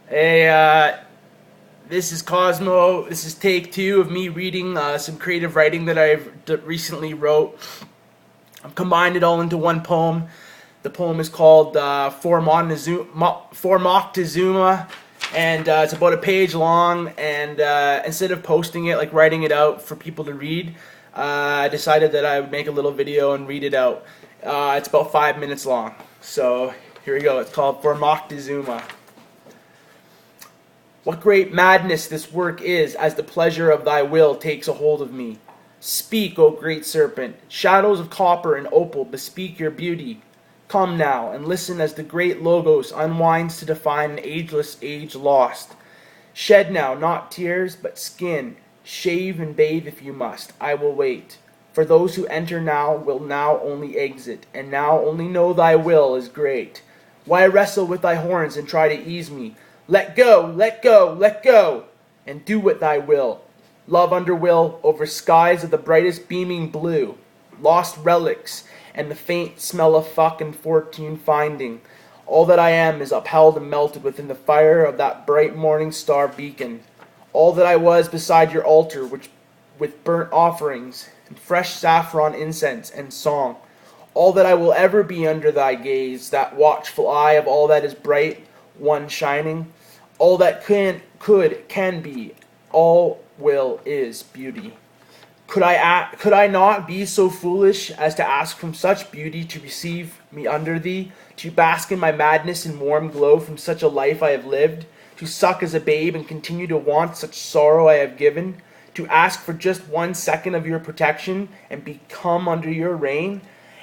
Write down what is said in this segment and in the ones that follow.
Hey, this is Cosmo. This is take two of me reading some creative writing that I've recently wrote. I've combined it all into one poem. The poem is called For Moctezuma, and it's about a page long. And instead of posting it, like writing it out for people to read, I decided that I would make a little video and read it out. It's about 5 minutes long. So here we go. It's called For Moctezuma. What great madness this work is, as the pleasure of thy will takes a hold of me. Speak, O great serpent. Shadows of copper and opal bespeak your beauty. Come now, and listen as the great Logos unwinds to define an ageless age lost. Shed now, not tears, but skin. Shave and bathe if you must. I will wait. For those who enter now will now only exit, and now only know thy will is great. Why wrestle with thy horns and try to ease me? Let go, let go, let go, and do what thy will. Love under will over skies of the brightest beaming blue. Lost relics and the faint smell of fuck and fortune finding. All that I am is upheld and melted within the fire of that bright morning star beacon. All that I was beside your altar, which with burnt offerings and fresh saffron incense and song. All that I will ever be under thy gaze, that watchful eye of all that is bright, one shining. All that can be, all will is beauty. Could I not be so foolish as to ask from such beauty to receive me under thee, to bask in my madness in warm glow from such a life I have lived, to suck as a babe and continue to want such sorrow I have given, to ask for just 1 second of your protection and become under your reign,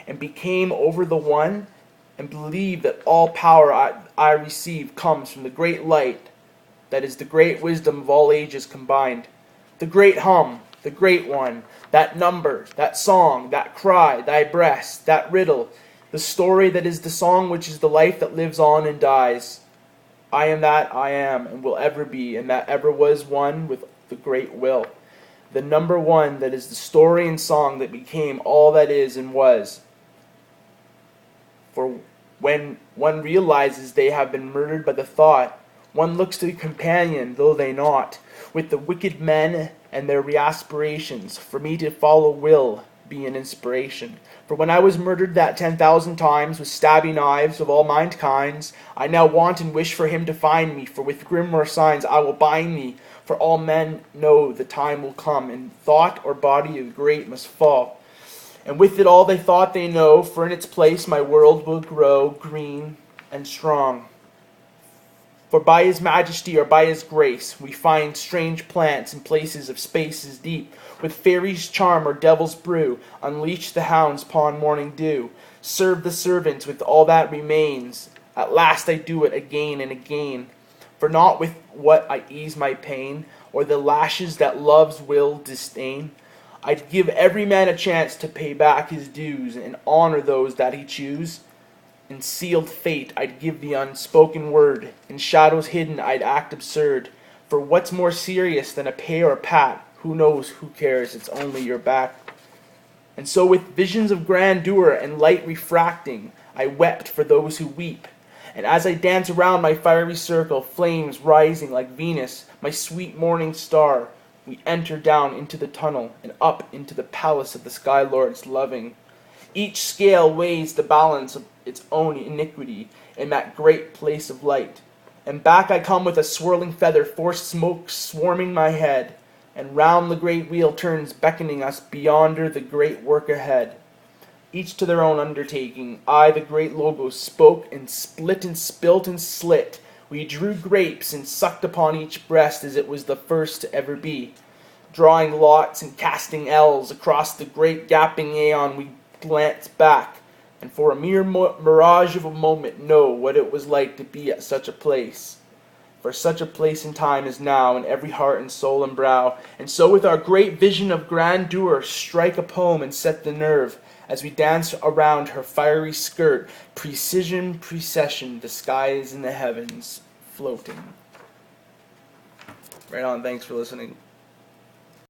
and became over the one, and believe that all power I receive comes from the great light that is the great wisdom of all ages combined. The great hum, the great one, that number, that song, that cry, thy breast, that riddle, the story that is the song which is the life that lives on and dies. I am that I am and will ever be, and that ever was one with the great will. The number one that is the story and song that became all that is and was. For when one realizes they have been murdered by the thought, one looks to the companion, though they not, with the wicked men and their reaspirations. For me to follow will be an inspiration. For when I was murdered that 10,000 times with stabby knives of all mankinds, I now want and wish for him to find me, for with grimmer signs I will bind me. For all men know the time will come, and thought or body of the great must fall. And with it all they thought they know, for in its place my world will grow green and strong. For by his majesty or by his grace we find strange plants in places of spaces deep, with fairies' charm or devil's brew, unleash the hounds upon morning dew, serve the servants with all that remains. At last I do it again and again, for not with what I ease my pain, or the lashes that love's will disdain. I'd give every man a chance to pay back his dues and honor those that he choose. In sealed fate I'd give the unspoken word. In shadows hidden I'd act absurd. For what's more serious than a pay or pat? Who knows, who cares, it's only your back. And so with visions of grandeur and light refracting, I wept for those who weep. And as I dance around my fiery circle, flames rising like Venus, my sweet morning star, we enter down into the tunnel and up into the palace of the Sky Lord's loving. Each scale weighs the balance of its own iniquity in that great place of light. And back I come with a swirling feather, forced smoke swarming my head, and round the great wheel turns, beckoning us beyonder the great work ahead. Each to their own undertaking, I, the great Logos, spoke and split and spilt and slit. We drew grapes and sucked upon each breast as it was the first to ever be. Drawing lots and casting ells across the great gaping aeon, we glanced back, and for a mere mirage of a moment know what it was like to be at such a place. For such a place and time is now in every heart and soul and brow. And so with our great vision of grandeur, strike a poem and set the nerve, as we dance around her fiery skirt, precision, precession, the skies and the heavens floating. Right on, thanks for listening.